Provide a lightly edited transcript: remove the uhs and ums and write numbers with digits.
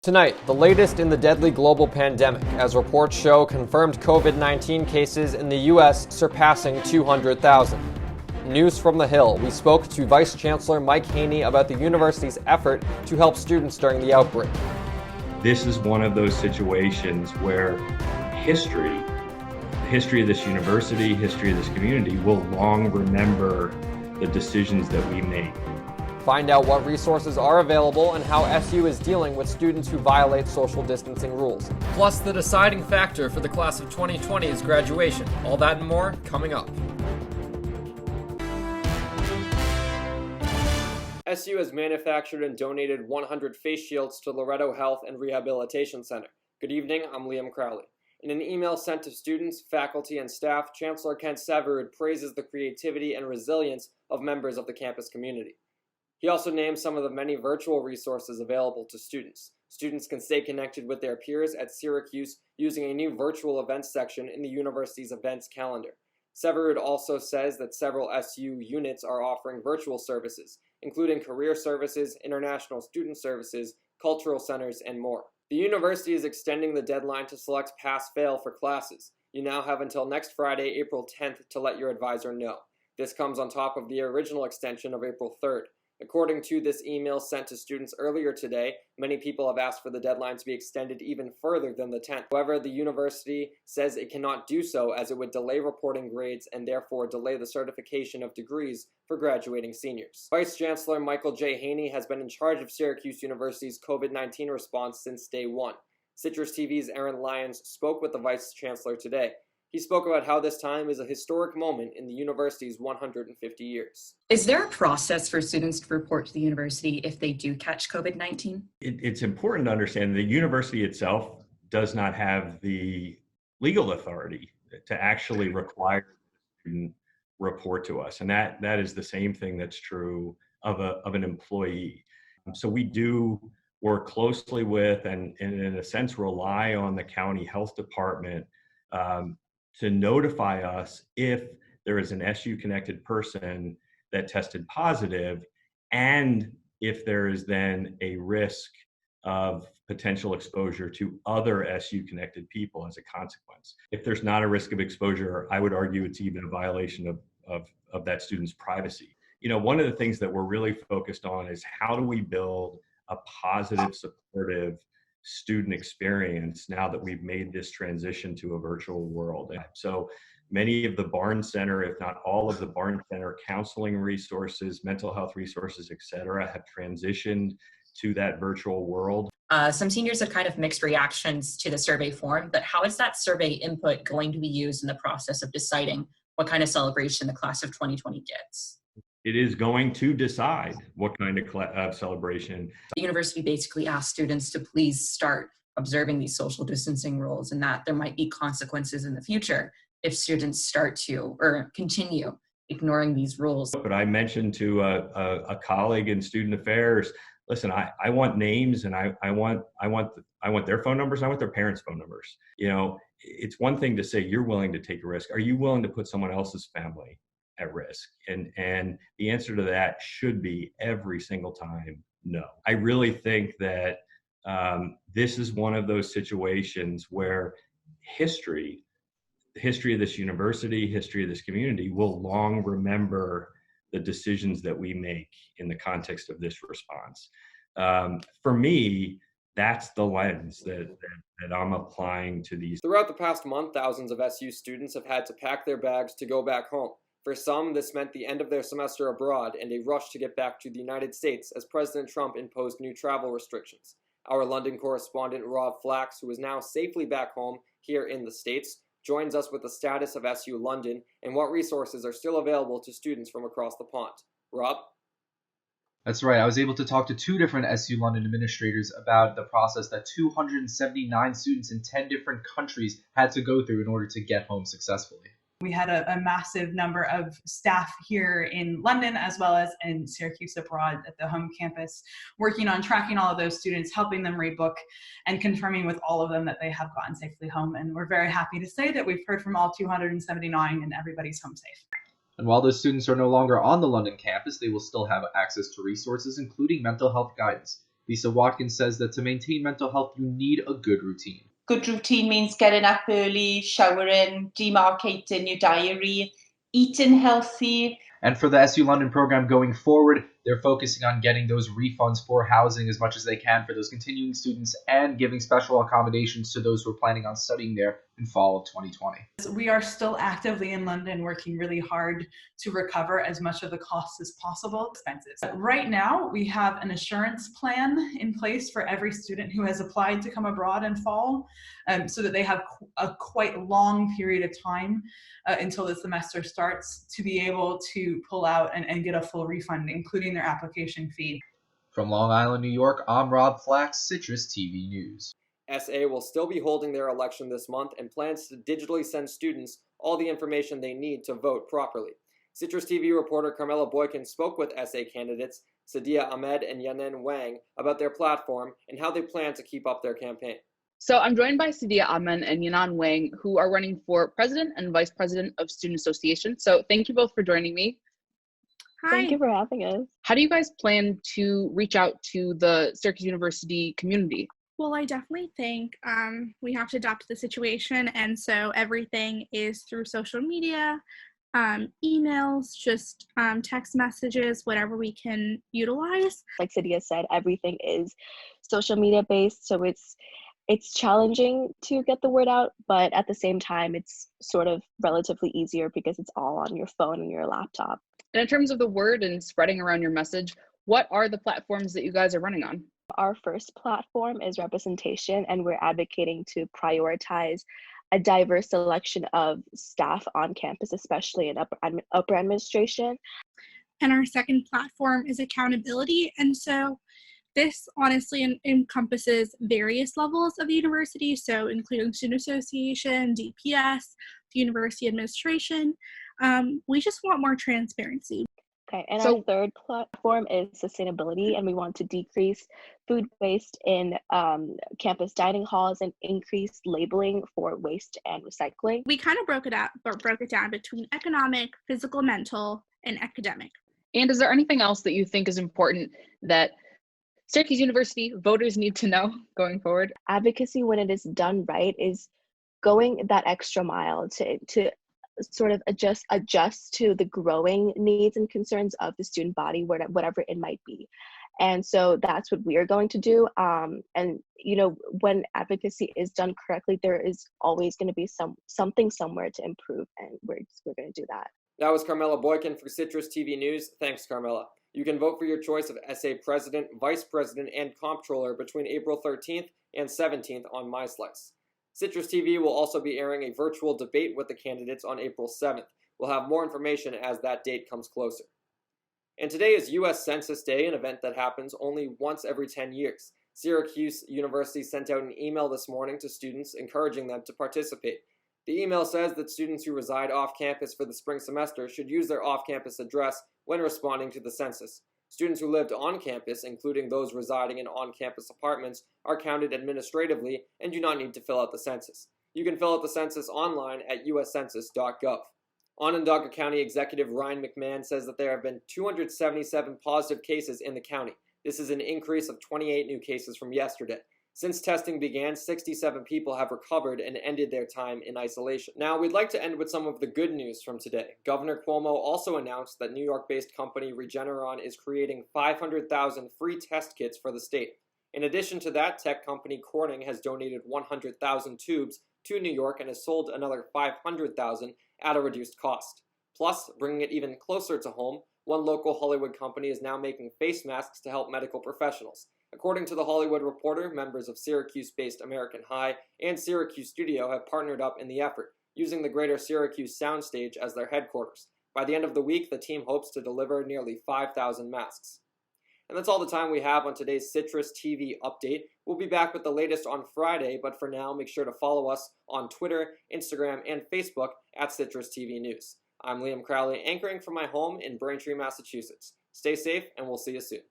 Tonight, the latest in the deadly global pandemic, as reports show confirmed COVID-19 cases in the U.S. surpassing 200,000. News from the Hill, we spoke to Vice Chancellor Mike Haynie about the university's effort to help students during the outbreak. This is one of those situations where history of this university, history of this community will long remember the decisions that we make. Find out what resources are available and how SU is dealing with students who violate social distancing rules. Plus, the deciding factor for the class of 2020 is graduation. All that and more coming up. SU has manufactured and donated 100 face shields to Loretto Health and Rehabilitation Center. Good evening, I'm Liam Crowley. In an email sent to students, faculty, and staff, Chancellor Kent Severud praises the creativity and resilience of members of the campus community. He also named some of the many virtual resources available to students. Students can stay connected with their peers at Syracuse using a new virtual events section in the university's events calendar. Severud also says that several SU units are offering virtual services, including career services, international student services, cultural centers, and more. The university is extending the deadline to select pass-fail for classes. You now have until next Friday, April 10th, to let your advisor know. This comes on top of the original extension of April 3rd. According to this email sent to students earlier today, many people have asked for the deadline to be extended even further than the 10th. However, the university says it cannot do so as it would delay reporting grades and therefore delay the certification of degrees for graduating seniors. Vice Chancellor Michael J. Haynie has been in charge of Syracuse University's COVID-19 response since day one. CitrusTV's Aaron Lyons spoke with the Vice Chancellor today. He spoke about how this time is a historic moment in the university's 150 years. Is there a process for students to report to the university if they do catch COVID-19? It's important to understand the university itself does not have the legal authority to actually require a student report to us. And that is the same thing that's true of an employee. So we do work closely with and in a sense rely on the county health department to notify us if there is an SU-connected person that tested positive, and if there is then a risk of potential exposure to other SU-connected people as a consequence. If there's not a risk of exposure, I would argue it's even a violation of that student's privacy. You know, one of the things that we're really focused on is how do we build a positive, supportive student experience now that we've made this transition to a virtual world. So many of the Barnes Center, if not all of the Barnes Center counseling resources, mental health resources, et cetera, have transitioned to that virtual world. Some seniors have kind of mixed reactions to the survey form, but how is that survey input going to be used in the process of deciding what kind of celebration the class of 2020 gets? It is going to decide what kind of celebration. The university basically asked students to please start observing these social distancing rules and that there might be consequences in the future if students start to or continue ignoring these rules. But I mentioned to a colleague in student affairs, listen, I want names and I want their phone numbers, and I want their parents' phone numbers. You know, it's one thing to say you're willing to take a risk. Are you willing to put someone else's family at risk? And the answer to that should be every single time, no. I really think that this is one of those situations where history of this university, history of this community will long remember the decisions that we make in the context of this response. For me, that's the lens that I'm applying to these. Throughout the past month, thousands of SU students have had to pack their bags to go back home. For some, this meant the end of their semester abroad and a rush to get back to the United States as President Trump imposed new travel restrictions. Our London correspondent Rob Flaks, who is now safely back home here in the States, joins us with the status of SU London and what resources are still available to students from across the pond. Rob? That's right. I was able to talk to two different SU London administrators about the process that 279 students in 10 different countries had to go through in order to get home successfully. We had a massive number of staff here in London as well as in Syracuse abroad at the home campus, working on tracking all of those students, helping them rebook, and confirming with all of them that they have gotten safely home. And we're very happy to say that we've heard from all 279 and everybody's home safe. And while those students are no longer on the London campus, they will still have access to resources, including mental health guidance. Lisa Watkins says that to maintain mental health, you need a good routine. Good routine means getting up early, showering, demarcating your diary, eating healthy. And for the SU London program going forward, they're focusing on getting those refunds for housing as much as they can for those continuing students and giving special accommodations to those who are planning on studying there in fall of 2020. We are still actively in London working really hard to recover as much of the costs as possible, expenses. Right now, we have an assurance plan in place for every student who has applied to come abroad in fall, so that they have a quite long period of time until the semester starts to be able to pull out and get a full refund, including their application fee. From Long Island, New York, I'm Rob Flaks, Citrus TV News. SA will still be holding their election this month and plans to digitally send students all the information they need to vote properly. Citrus TV reporter Carmella Boykin spoke with SA candidates Sadia Ahmed and Yanen Wang about their platform and how they plan to keep up their campaign. So I'm joined by Sadia Ahmed and Yanan Wang, who are running for president and vice president of Student Association. So thank you both for joining me. Hi. Thank you for having us. How do you guys plan to reach out to the Syracuse University community? Well, I definitely think we have to adapt to the situation, and so everything is through social media, emails, just text messages, whatever we can utilize. Like Sadia said, everything is social media based, so it's challenging to get the word out, but at the same time, it's sort of relatively easier because it's all on your phone and your laptop. And in terms of the word and spreading around your message, what are the platforms that you guys are running on? Our first platform is representation, and we're advocating to prioritize a diverse selection of staff on campus, especially in upper administration. And our second platform is accountability, and so this honestly encompasses various levels of the university, so including student association, DPS, the university administration. We just want more transparency. Okay, and our third platform is sustainability, and we want to decrease food waste in campus dining halls and increase labeling for waste and recycling. We kind of broke it down between economic, physical, mental, and academic. And is there anything else that you think is important that Syracuse University voters need to know going forward? Advocacy, when it is done right, is going that extra mile to sort of adjust to the growing needs and concerns of the student body, whatever it might be. And so that's what we are going to do. And you know, when advocacy is done correctly, there is always going to be something somewhere to improve, and we're going to do that. That was Carmella Boykin for Citrus TV News. Thanks, Carmella. You can vote for your choice of SA President, Vice President, and Comptroller between April 13th and 17th on MySlice. Citrus TV will also be airing a virtual debate with the candidates on April 7th. We'll have more information as that date comes closer. And today is U.S. Census Day, an event that happens only once every 10 years. Syracuse University sent out an email this morning to students encouraging them to participate. The email says that students who reside off campus for the spring semester should use their off-campus address when responding to the census. Students who lived on campus, including those residing in on-campus apartments, are counted administratively and do not need to fill out the census. You can fill out the census online at uscensus.gov. Onondaga County Executive Ryan McMahon says that there have been 277 positive cases in the county. This is an increase of 28 new cases from yesterday. Since testing began, 67 people have recovered and ended their time in isolation. Now, we'd like to end with some of the good news from today. Governor Cuomo also announced that New York-based company Regeneron is creating 500,000 free test kits for the state. In addition to that, tech company Corning has donated 100,000 tubes to New York and has sold another 500,000 at a reduced cost. Plus, bringing it even closer to home, one local Hollywood company is now making face masks to help medical professionals. According to The Hollywood Reporter, members of Syracuse-based American High and Syracuse Studio have partnered up in the effort, using the Greater Syracuse Soundstage as their headquarters. By the end of the week, the team hopes to deliver nearly 5,000 masks. And that's all the time we have on today's Citrus TV update. We'll be back with the latest on Friday, but for now, make sure to follow us on Twitter, Instagram, and Facebook at Citrus TV News. I'm Liam Crowley, anchoring from my home in Braintree, Massachusetts. Stay safe, and we'll see you soon.